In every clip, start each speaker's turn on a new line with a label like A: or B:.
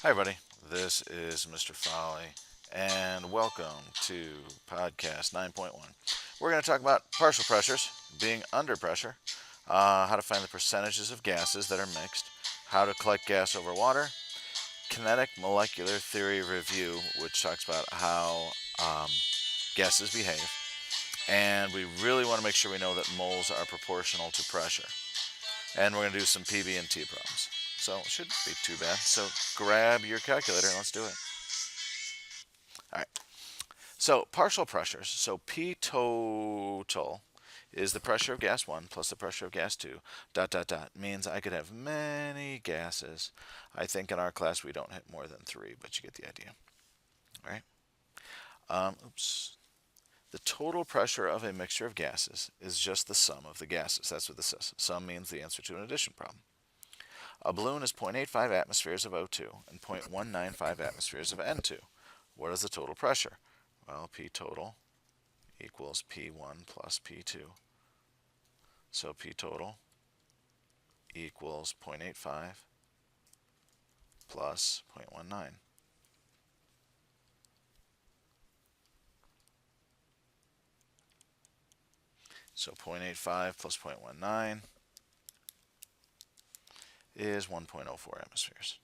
A: Hi, everybody. This is Mr. Folly, and welcome to podcast 9.1. We're going to talk about partial pressures, being under pressure, how to find the percentages of gases that are mixed, how to collect gas over water, kinetic molecular theory review, which talks about how gases behave, and we really want to make sure we know that moles are proportional to pressure. And we're going to do some PB and T problems. So it shouldn't be too bad. So grab your calculator and let's do it. All right. So partial pressures. So P total is the pressure of gas 1 plus the pressure of gas 2, dot, dot, dot. Means I could have many gases. I think in our class we don't hit more than 3, but you get the idea. All right. Oops. The total pressure of a mixture of gases is just the sum of the gases. That's what this says. Sum means the answer to an addition problem. A balloon is 0.85 atmospheres of O2 and 0.195 atmospheres of N2. What is the total pressure? Well, P total equals P1 plus P2. So P total equals 0.85 plus 0.19. So 0.85 plus 0.19 is 1.04 atmospheres.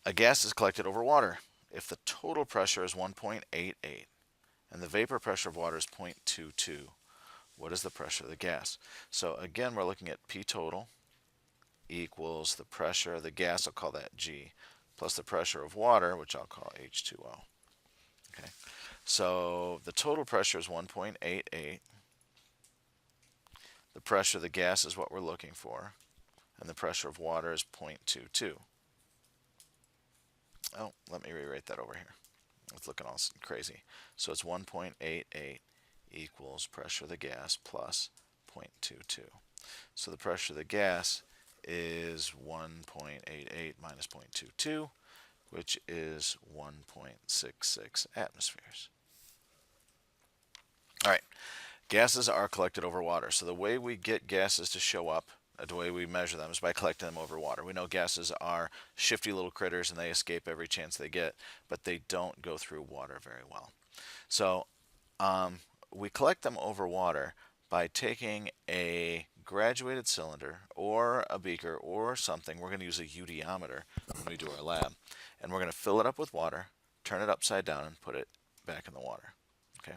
A: A gas is collected over water. If the total pressure is 1.88 and the vapor pressure of water is 0.22, what is the pressure of the gas? So again, we're looking at P total equals the pressure of the gas, I'll call that G, plus the pressure of water, which I'll call H2O. Okay, so the total pressure is 1.88. The pressure of the gas is what we're looking for, and the pressure of water is 0.22. Oh, let me rewrite that over here. It's looking all crazy. So it's 1.88 equals pressure of the gas plus 0.22. So the pressure of the gas is 1.88 minus 0.22, which is 1.66 atmospheres. All right, gases are collected over water. So the way we get gases to show up, the way we measure them, is by collecting them over water. We know gases are shifty little critters and they escape every chance they get, but they don't go through water very well. So we collect them over water by taking a graduated cylinder or a beaker or something. We're going to use a eudiometer when we do our lab. And we're going to fill it up with water, turn it upside down, and put it back in the water. Okay.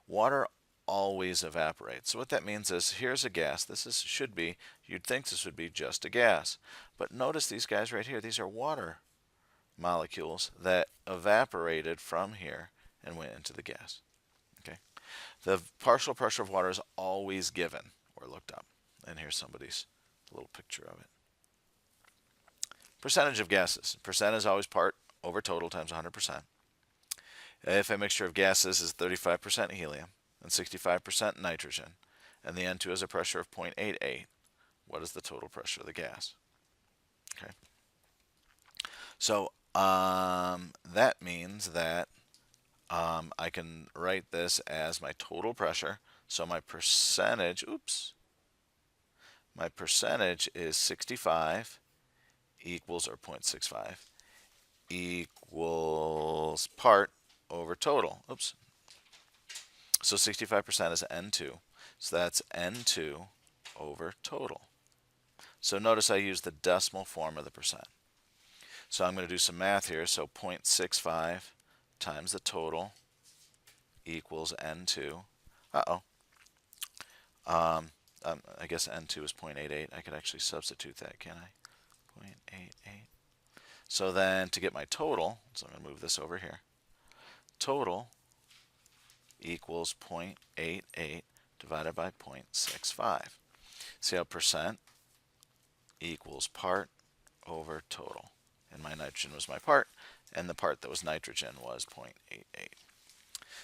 A: Water always evaporates. So what that means is here's a gas. Should be, you'd think this would be just a gas. But notice these guys right here. These are water molecules that evaporated from here and went into the gas. Okay. The partial pressure of water is always given or looked up. And here's somebody's little picture of it. Percentage of gases. Percent is always part over total times 100%. If a mixture of gases is 35% helium and 65% nitrogen, and the N2 has a pressure of 0.88, what is the total pressure of the gas? Okay. So that means that I can write this as my total pressure. So my percentage, my percentage is 65 equals, or 0.65, equals part over total. So 65% is N2. So that's N2 over total. So notice I use the decimal form of the percent. So I'm going to do some math here. So 0.65 times the total equals N2. I guess N2 is 0.88. I could actually substitute that, can I? 0.88. So then to get my total, so I'm going to move this over here. Total equals 0.88 divided by 0.65. See how percent equals part over total. And my nitrogen was my part, and the part that was nitrogen was 0.88.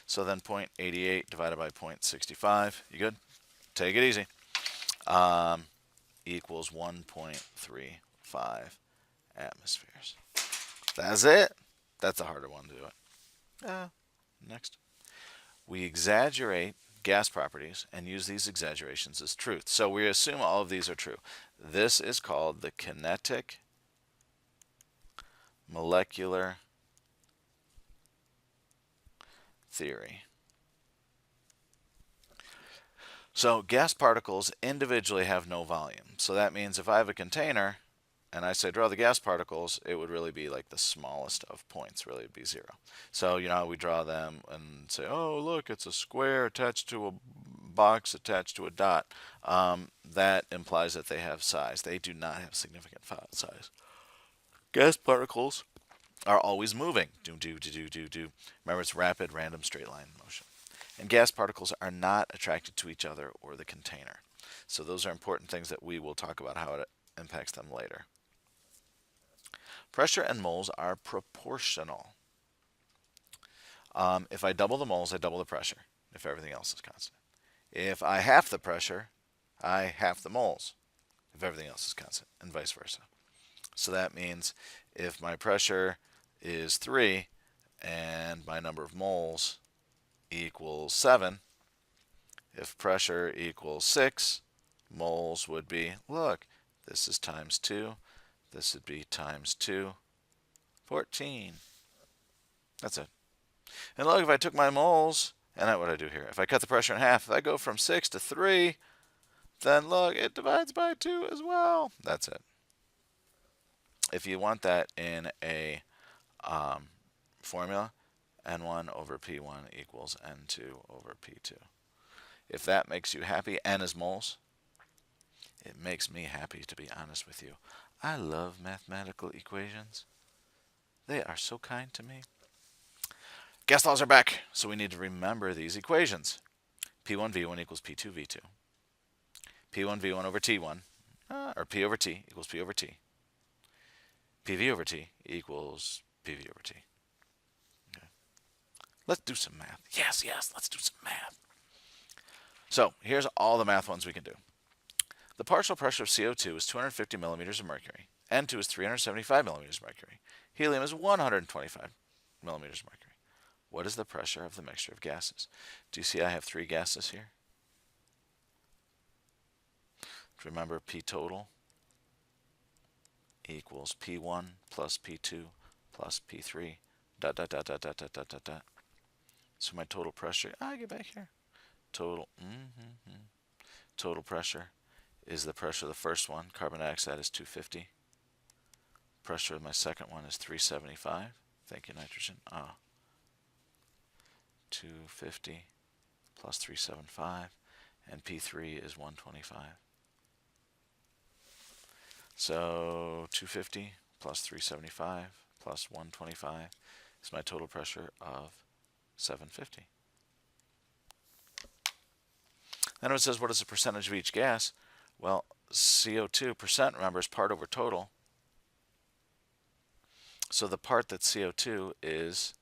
A: So then 0.88 divided by 0.65, you good? Take it easy. Equals 1.35 atmospheres. That's it. That's a harder one to do it. Next. We exaggerate gas properties and use these exaggerations as truth. So we assume all of these are true. This is called the kinetic molecular theory. So gas particles individually have no volume. So that means if I have a container and I say draw the gas particles, it would really be like the smallest of points, really it'd be 0. So you know how we draw them and say, oh look, it's a square attached to a box attached to a dot. That implies that they have size. They do not have significant size. Gas particles are always moving. Do, do, do, do, do, do. Remember, it's rapid, random, straight line motion. And gas particles are not attracted to each other or the container. So those are important things that we will talk about how it impacts them later. Pressure and moles are proportional. If I double the moles, I double the pressure, if everything else is constant. If I half the pressure, I half the moles, if everything else is constant, and vice versa. So that means if my pressure is 3 and my number of moles equals 7, if pressure equals 6, moles would be, look, this is times 2, this would be times 2, 14. That's it. And look, if I took my moles, and what do I do here? If I cut the pressure in half, if I go from 6 to 3, then look, it divides by 2 as well. That's it. If you want that in a formula, N1 over P1 equals N2 over P2. If that makes you happy, N is moles, it makes me happy, to be honest with you. I love mathematical equations. They are so kind to me. Gas laws are back, so we need to remember these equations. P1V1 equals P2V2. P1V1 over T1, or P over T equals P over T. PV over T equals PV over T. Okay. Let's do some math. Yes, let's do some math. So here's all the math ones we can do. The partial pressure of CO2 is 250 millimeters of mercury. N2 is 375 millimeters of mercury. Helium is 125 millimeters of mercury. What is the pressure of the mixture of gases? Do you see I have 3 gases here? Remember, P total equals P1 plus P2 plus P3 dot dot dot dot dot dot dot dot dot. So my total pressure, get back here. Total pressure is the pressure of the first one. Carbon dioxide is 250. Pressure of my second one is 375. Thank you, nitrogen. 250 plus 375, and P3 is 125. So 250 plus 375 plus 125 is my total pressure of 750. Then it says, what is the percentage of each gas? Well, CO2 percent, remember, is part over total. So the part that's CO2 is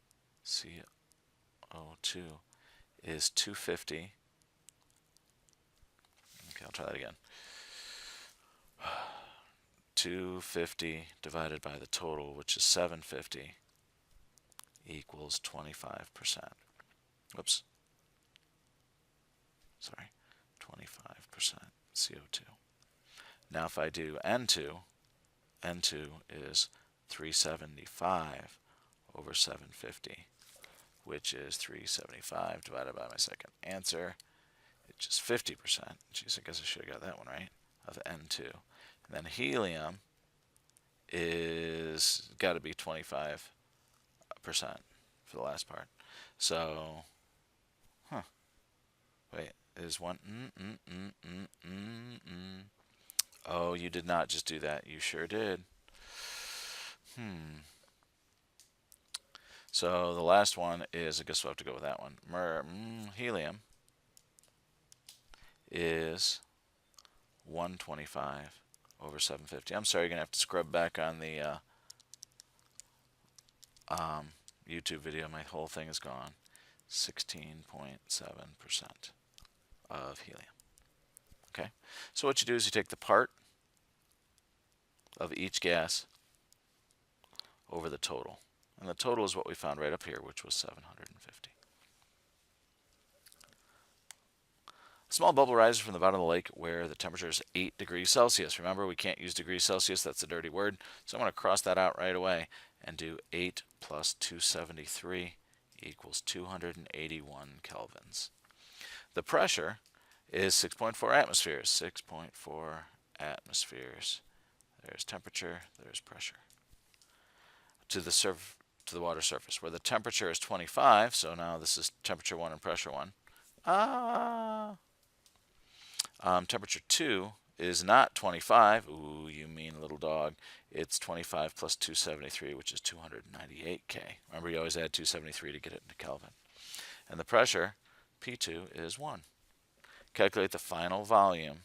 A: 250. Okay, I'll try that again. 250 divided by the total, which is 750, equals 25%. Whoops. Sorry, 25% CO2. Now if I do N2 is 375 over 750, which is 375 divided by my second answer, which is 50%. Jeez, I guess I should have got that one right, of N2. And then helium is got to be 25% for the last part. So, wait, is one, Oh, you did not just do that. You sure did. So the last one is, I guess we'll have to go with that one. Helium is 125 over 750. I'm sorry, you're going to have to scrub back on the YouTube video. My whole thing is gone. 16.7% of helium. Okay, so what you do is you take the part of each gas over the total. And the total is what we found right up here, which was 750. Small bubble rises from the bottom of the lake where the temperature is 8 degrees Celsius. Remember, we can't use degrees Celsius. That's a dirty word. So I'm going to cross that out right away and do 8 plus 273 equals 281 kelvins. The pressure is 6.4 atmospheres. 6.4 atmospheres. There's temperature, there's pressure. To the water surface, where the temperature is 25, so now this is temperature 1 and pressure 1. Temperature 2 is not 25. Ooh, you mean little dog. It's 25 plus 273, which is 298 K. Remember, you always add 273 to get it into Kelvin. And the pressure, P2, is 1. Calculate the final volume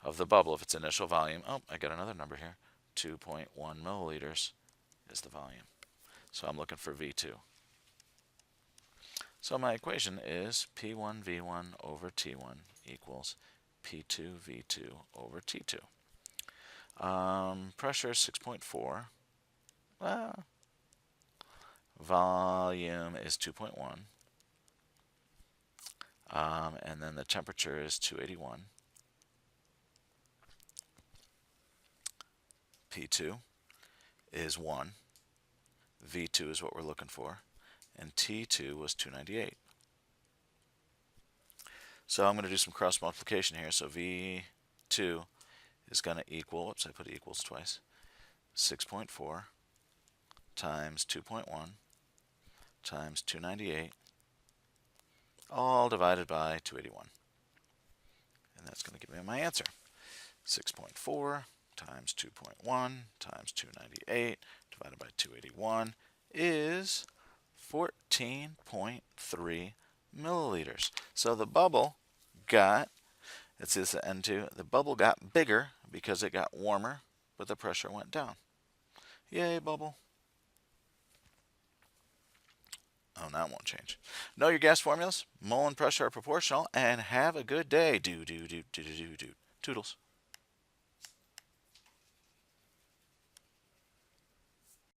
A: of the bubble if its initial volume. Oh, I got another number here. 2.1 milliliters is the volume. So I'm looking for V2. So my equation is P1V1 over T1 equals P2V2 over T2. Pressure is 6.4. Volume is 2.1. And then the temperature is 281. P2 is 1. V2 is what we're looking for. And T2 was 298. So I'm going to do some cross multiplication here. So V2 is going to equal, whoops, I put equals twice, 6.4 times 2.1 times 298, all divided by 281. And that's going to give me my answer. 6.4 times 2.1 times 298 divided by 281 is 14.3 milliliters. So the bubble got, it says N2, the bubble got bigger because it got warmer, but the pressure went down. Yay, bubble. Oh, now it won't change. Know your gas formulas, mole and pressure are proportional, and have a good day. Toodles.